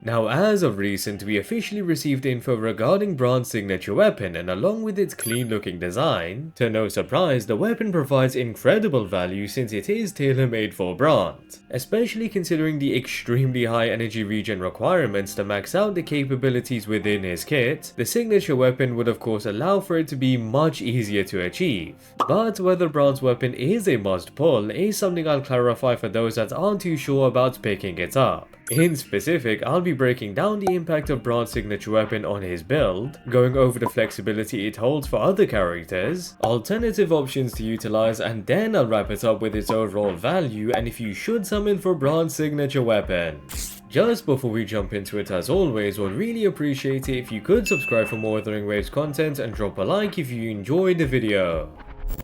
Now, as of recent, we officially received info regarding Brant's signature weapon, and along with its clean looking design, to no surprise, the weapon provides incredible value since it is tailor-made for Brant, especially considering the extremely high energy regen requirements to max out the capabilities within his kit. The signature weapon would of course allow for it to be much easier to achieve. But whether Brant's weapon is a must pull is something I'll clarify for those that aren't too sure about picking it up. In specific, I'll be breaking down the impact of Brant's signature weapon on his build, going over the flexibility it holds for other characters, alternative options to utilize, and then I'll wrap it up with its overall value and if you should summon for Brant's signature weapon. Just before we jump into it, as always, would really appreciate it if you could subscribe for more WutheringWaves content and drop a like if you enjoyed the video.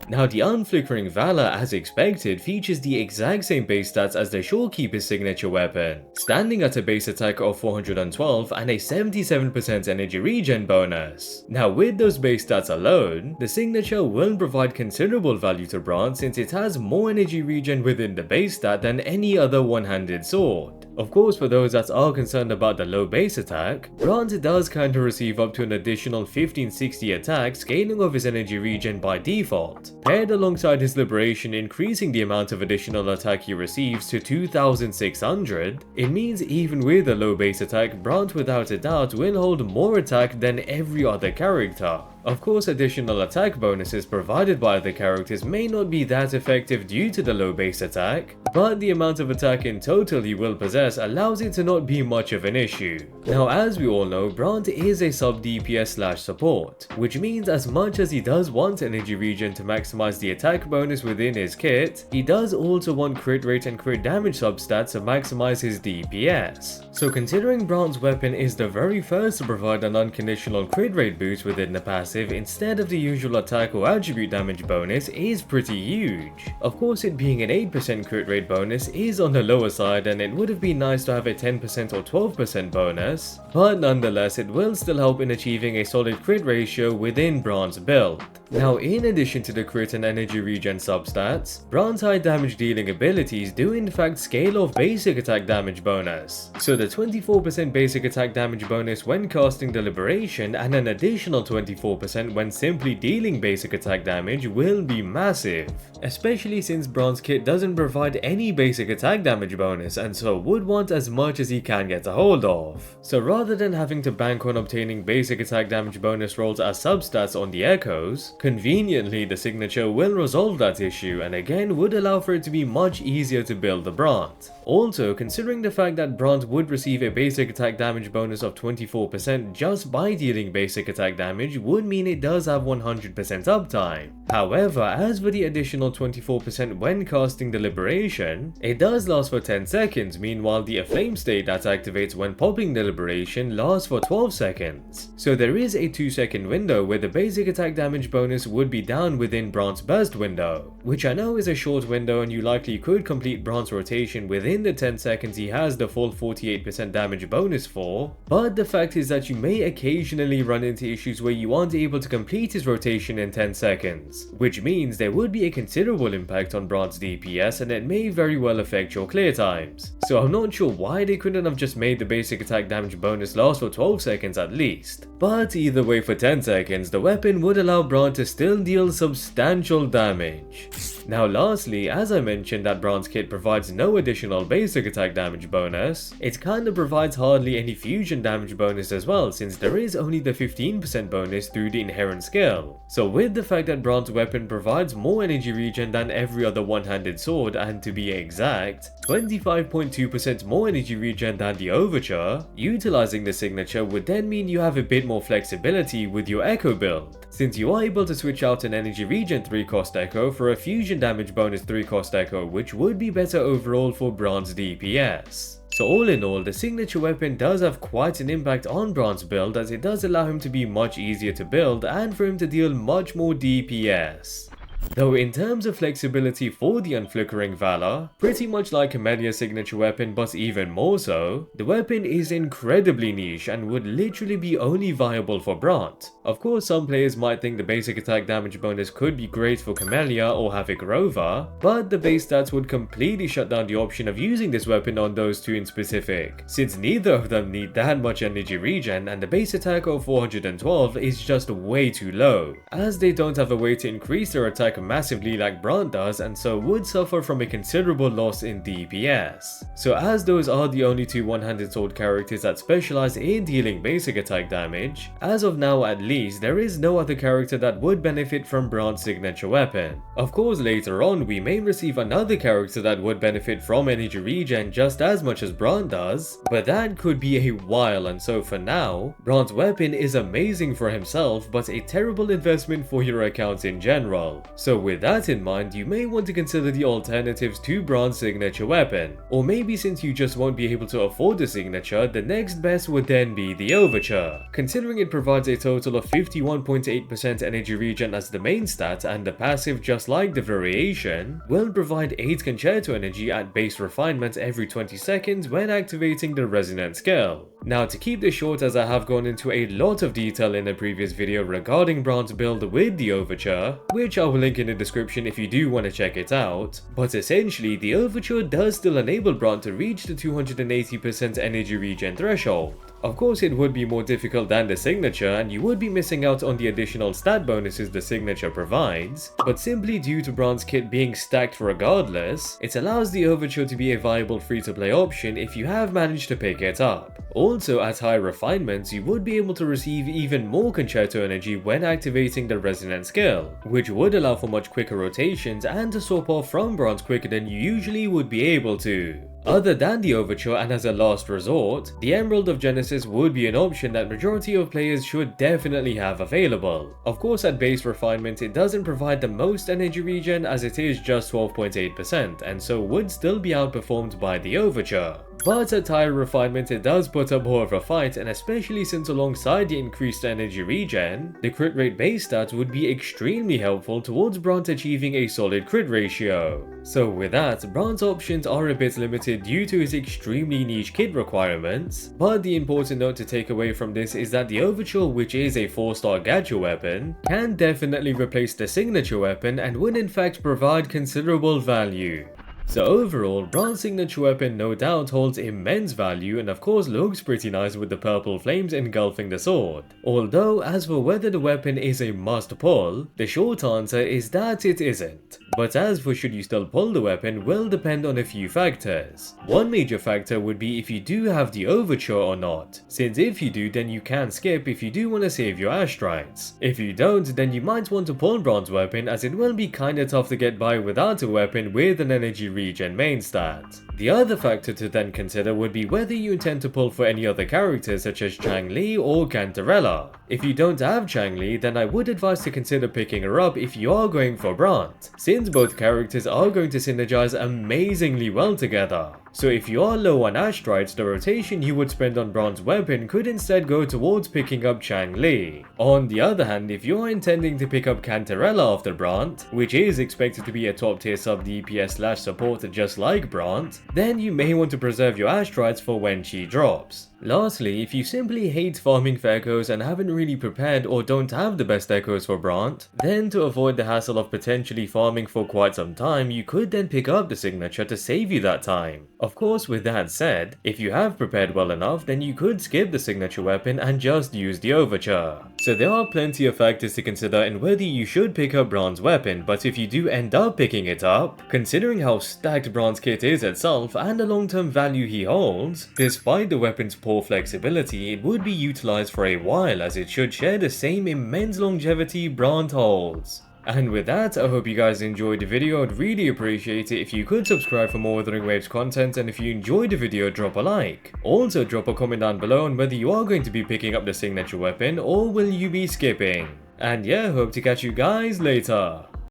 Now, the Unflickering Valor, as expected, features the exact same base stats as the Shorekeeper's signature weapon, standing at a base attack of 412 and a 77% energy regen bonus. Now, with those base stats alone, the signature will provide considerable value to Brant since it has more energy regen within the base stat than any other one-handed sword. Of course, for those that are concerned about the low base attack, Brant does kinda receive up to an additional 1560 attack, scaling of his energy regen by default, paired alongside his liberation increasing the amount of additional attack he receives to 2600. It means even with a low base attack, Brant without a doubt will hold more attack than every other character. Of course, additional attack bonuses provided by other characters may not be that effective due to the low base attack, but the amount of attack in total he will possess allows it to not be much of an issue. Now, as we all know, Brant is a sub DPS / support, which means as much as he does want energy regen to maximize the attack bonus within his kit, he does also want crit rate and crit damage substats to maximize his DPS. So considering Brant's weapon is the very first to provide an unconditional crit rate boost within the passive instead of the usual attack or attribute damage bonus is pretty huge. Of course, it being an 8% crit rate bonus is on the lower side and it would have been nice to have a 10% or 12% bonus, but nonetheless it will still help in achieving a solid crit ratio within Brant's build. Now, in addition to the crit and energy regen substats, Brant's high damage dealing abilities do in fact scale off basic attack damage bonus. So the 24% basic attack damage bonus when casting the liberation and an additional 24% when simply dealing basic attack damage will be massive, especially since Brant's kit doesn't provide any basic attack damage bonus and so would want as much as he can get a hold of. So rather than having to bank on obtaining basic attack damage bonus rolls as substats on the echoes, conveniently the signature will resolve that issue and again would allow for it to be much easier to build the Brant. Also, considering the fact that Brant would receive a basic attack damage bonus of 24% just by dealing basic attack damage would mean it does have 100% uptime. However, as for the additional 24% when casting the liberation, it does last for 10 seconds, meanwhile the aflame state that activates when popping the liberation lasts for 12 seconds. So there is a 2-second window where the basic attack damage bonus would be down within Brant's burst window, which I know is a short window and you likely could complete Brant's rotation within the 10 seconds he has the full 48% damage bonus for, but the fact is that you may occasionally run into issues where you aren't able to complete his rotation in 10 seconds, which means there would be a considerable impact on Brant's DPS and it may very well affect your clear times. So I'm not sure why they couldn't have just made the basic attack damage bonus last for 12 seconds at least. But either way, for 10 seconds, the weapon would allow Brant to still deal substantial damage. Now lastly, as I mentioned that Brant's kit provides no additional basic attack damage bonus, it kinda provides hardly any fusion damage bonus as well since there is only the 15% bonus through the inherent skill. So with the fact that Brant's weapon provides more energy regen than every other one-handed sword and to be exact, 25.2% more energy regen than the Overture, utilizing the signature would then mean you have a bit more flexibility with your Echo build, since you are able to switch out an energy regen 3 cost Echo for a fusion damage bonus 3 cost Echo, which would be better overall for Brant's DPS. So all in all, the signature weapon does have quite an impact on Brant's build as it does allow him to be much easier to build and for him to deal much more DPS. Though in terms of flexibility for the Unflickering Valor, pretty much like Amelia's signature weapon but even more so, the weapon is incredibly niche and would literally be only viable for Brant. Of course, some players might think the basic attack damage bonus could be great for Camellia or Havoc Rover, but the base stats would completely shut down the option of using this weapon on those two in specific, since neither of them need that much energy regen and the base attack of 412 is just way too low, as they don't have a way to increase their attack massively like Brant does and so would suffer from a considerable loss in DPS. So as those are the only two one-handed sword characters that specialize in dealing basic attack damage, as of now at least there is no other character that would benefit from Brant's signature weapon. Of course later on we may receive another character that would benefit from energy regen just as much as Brant does, but that could be a while, and so for now, Brant's weapon is amazing for himself but a terrible investment for your account in general. So with that in mind, you may want to consider the alternatives to Brant's signature weapon. Or maybe since you just won't be able to afford the signature, the next best would then be the Overture. Considering it provides a total of 51.8% energy regen as the main stat and the passive, just like the variation, will provide 8 Concerto energy at base refinement every 20 seconds when activating the resonant skill. Now to keep this short, as I have gone into a lot of detail in a previous video regarding Brant's build with the Overture, which I will link in the description if you do want to check it out, but essentially the Overture does still enable Brant to reach the 280% energy regen threshold. Of course it would be more difficult than the signature and you would be missing out on the additional stat bonuses the signature provides, but simply due to Brant's kit being stacked regardless, it allows the Overture to be a viable free-to-play option if you have managed to pick it up. Also at high refinements, you would be able to receive even more Concerto energy when activating the resonant skill, which would allow for much quicker rotations and to swap off from Brant quicker than you usually would be able to. Other than the Overture and as a last resort, the Emerald of Genesis would be an option that majority of players should definitely have available. Of course at base refinement it doesn't provide the most energy regen as it is just 12.8% and so would still be outperformed by the Overture. But at higher refinement it does put up more of a fight, and especially since alongside the increased energy regen, the crit rate base stats would be extremely helpful towards Brant achieving a solid crit ratio. So with that, Brant's options are a bit limited due to his extremely niche kit requirements, but the important note to take away from this is that the Overture, which is a 4-star gacha weapon, can definitely replace the signature weapon and would in fact provide considerable value. So overall, Brant's signature weapon no doubt holds immense value and of course looks pretty nice with the purple flames engulfing the sword. Although as for whether the weapon is a must pull, the short answer is that it isn't. But as for should you still pull the weapon will depend on a few factors. One major factor would be if you do have the Overture or not, since if you do then you can skip if you do want to save your Astrites. If you don't, then you might want to pull Brant's weapon as it will be kinda tough to get by without a weapon with an energy regen main stat. The other factor to then consider would be whether you intend to pull for any other characters such as Changli or Cantarella. If you don't have Changli, then I would advise to consider picking her up if you are going for Brant, since both characters are going to synergize amazingly well together. So if you are low on Astrites, the rotation you would spend on Brant's weapon could instead go towards picking up Changli. On the other hand, if you are intending to pick up Cantarella after Brant, which is expected to be a top tier sub DPS / support just like Brant, then you may want to preserve your Astrites for when she drops. Lastly, if you simply hate farming for echoes and haven't really prepared or don't have the best echoes for Brant, then to avoid the hassle of potentially farming for quite some time, you could then pick up the signature to save you that time. Of course, with that said, if you have prepared well enough, then you could skip the signature weapon and just use the Overture. So there are plenty of factors to consider in whether you should pick up Brant's weapon, but if you do end up picking it up, considering how stacked Brant's kit is itself and the long-term value he holds, despite the weapon's poor flexibility, it would be utilized for a while as it should share the same immense longevity Brant holds. And with that, I hope you guys enjoyed the video. I'd really appreciate it if you could subscribe for more WutheringWaves content, and if you enjoyed the video, drop a like. Also drop a comment down below on whether you are going to be picking up the signature weapon or will you be skipping. And yeah, hope to catch you guys later.